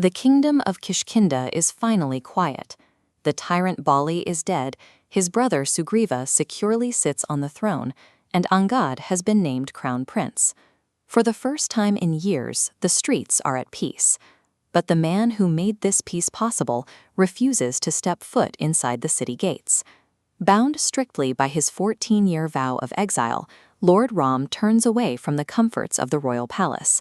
The kingdom of Kishkindha is finally quiet. The tyrant Bali is dead, his brother Sugriva securely sits on the throne, and Angad has been named crown prince. For the first time in years, the streets are at peace. But the man who made this peace possible refuses to step foot inside the city gates. Bound strictly by his 14-year vow of exile, Lord Ram turns away from the comforts of the royal palace.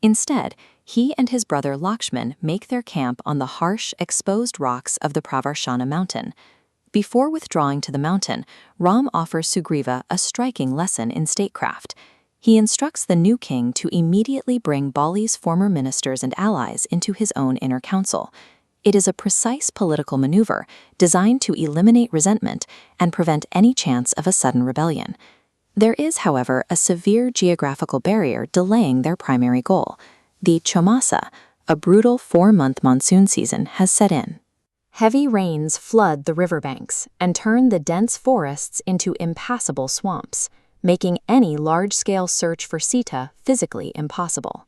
Instead, he and his brother Lakshman make their camp on the harsh, exposed rocks of the Pravarshana mountain. Before withdrawing to the mountain, Ram offers Sugriva a striking lesson in statecraft. He instructs the new king to immediately bring Bali's former ministers and allies into his own inner council. It is a precise political maneuver designed to eliminate resentment and prevent any chance of a sudden rebellion. There is, however, a severe geographical barrier delaying their primary goal. The Chaumasa, a brutal 4-month monsoon season, has set in. Heavy rains flood the riverbanks and turn the dense forests into impassable swamps, making any large-scale search for Sita physically impossible.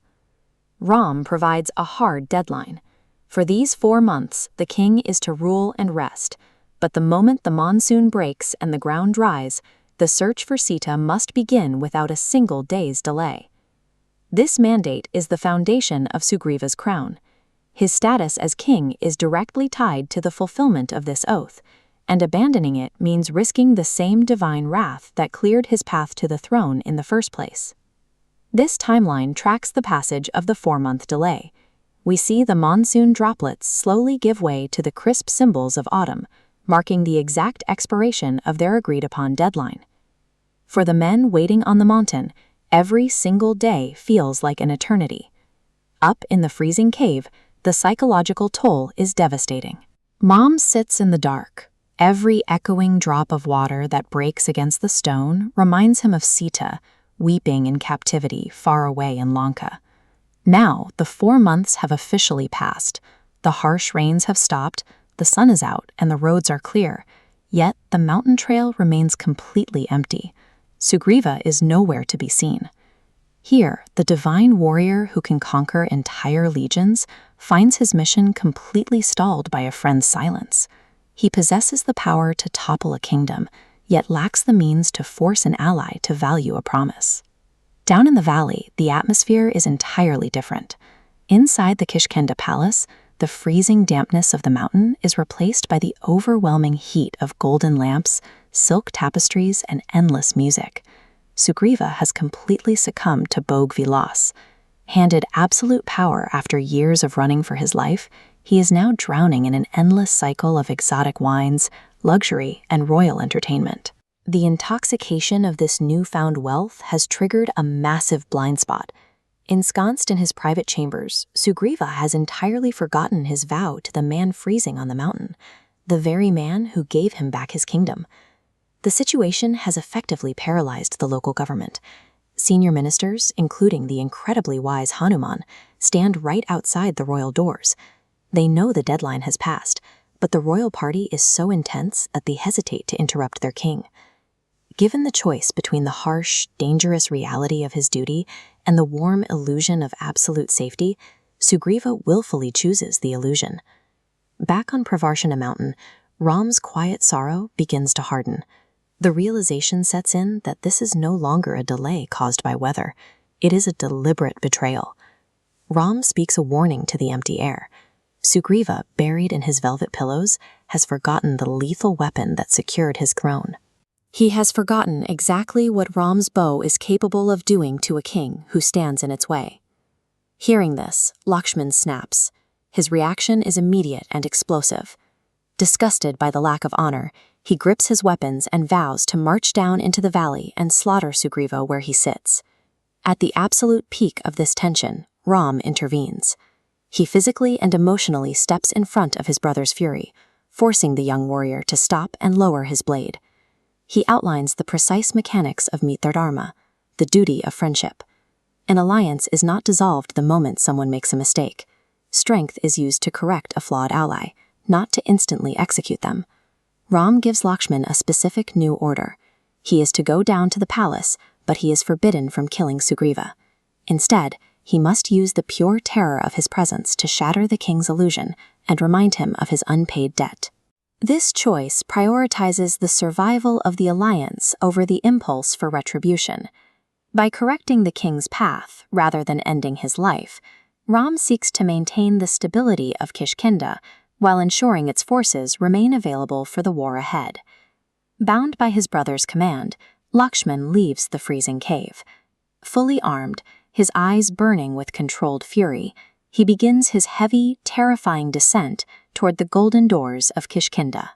Ram provides a hard deadline. For these 4 months, the king is to rule and rest, but the moment the monsoon breaks and the ground dries, the search for Sita must begin without a single day's delay. This mandate is the foundation of Sugriva's crown. His status as king is directly tied to the fulfillment of this oath, and abandoning it means risking the same divine wrath that cleared his path to the throne in the first place. This timeline tracks the passage of the 4-month delay. We see the monsoon droplets slowly give way to the crisp symbols of autumn, marking the exact expiration of their agreed-upon deadline. For the men waiting on the mountain, every single day feels like an eternity. Up in the freezing cave, the psychological toll is devastating. Mom sits in the dark. Every echoing drop of water that breaks against the stone reminds him of Sita, weeping in captivity far away in Lanka. Now, the 4 months have officially passed. The harsh rains have stopped, the sun is out, and the roads are clear. Yet, the mountain trail remains completely empty. Sugriva is nowhere to be seen. Here, the divine warrior who can conquer entire legions finds his mission completely stalled by a friend's silence. He possesses the power to topple a kingdom, yet lacks the means to force an ally to value a promise. Down in the valley, the atmosphere is entirely different. Inside the Kishkindha palace, the freezing dampness of the mountain is replaced by the overwhelming heat of golden lamps, silk tapestries, and endless music. Sugriva has completely succumbed to Bhog Vilas. Handed absolute power after years of running for his life, he is now drowning in an endless cycle of exotic wines, luxury, and royal entertainment. The intoxication of this newfound wealth has triggered a massive blind spot. Ensconced in his private chambers, Sugriva has entirely forgotten his vow to the man freezing on the mountain, the very man who gave him back his kingdom. The situation has effectively paralyzed the local government. Senior ministers, including the incredibly wise Hanuman, stand right outside the royal doors. They know the deadline has passed, but the royal party is so intense that they hesitate to interrupt their king. Given the choice between the harsh, dangerous reality of his duty and the warm illusion of absolute safety, Sugriva willfully chooses the illusion. Back on Pravarshana Mountain, Ram's quiet sorrow begins to harden. The realization sets in that this is no longer a delay caused by weather. It is a deliberate betrayal. Ram speaks a warning to the empty air. Sugriva, buried in his velvet pillows, has forgotten the lethal weapon that secured his throne. He has forgotten exactly what Ram's bow is capable of doing to a king who stands in its way. Hearing this, Lakshman snaps. His reaction is immediate and explosive. Disgusted by the lack of honor, he grips his weapons and vows to march down into the valley and slaughter Sugriva where he sits. At the absolute peak of this tension, Ram intervenes. He physically and emotionally steps in front of his brother's fury, forcing the young warrior to stop and lower his blade. He outlines the precise mechanics of Mitardharma, the duty of friendship. An alliance is not dissolved the moment someone makes a mistake. Strength is used to correct a flawed ally, not to instantly execute them. Ram gives Lakshman a specific new order. He is to go down to the palace, but he is forbidden from killing Sugriva. Instead, he must use the pure terror of his presence to shatter the king's illusion and remind him of his unpaid debt. This choice prioritizes the survival of the alliance over the impulse for retribution. By correcting the king's path rather than ending his life, Ram seeks to maintain the stability of Kishkindha while ensuring its forces remain available for the war ahead. Bound by his brother's command, Lakshman leaves the freezing cave. Fully armed, his eyes burning with controlled fury, he begins his heavy, terrifying descent toward the golden doors of Kishkindha.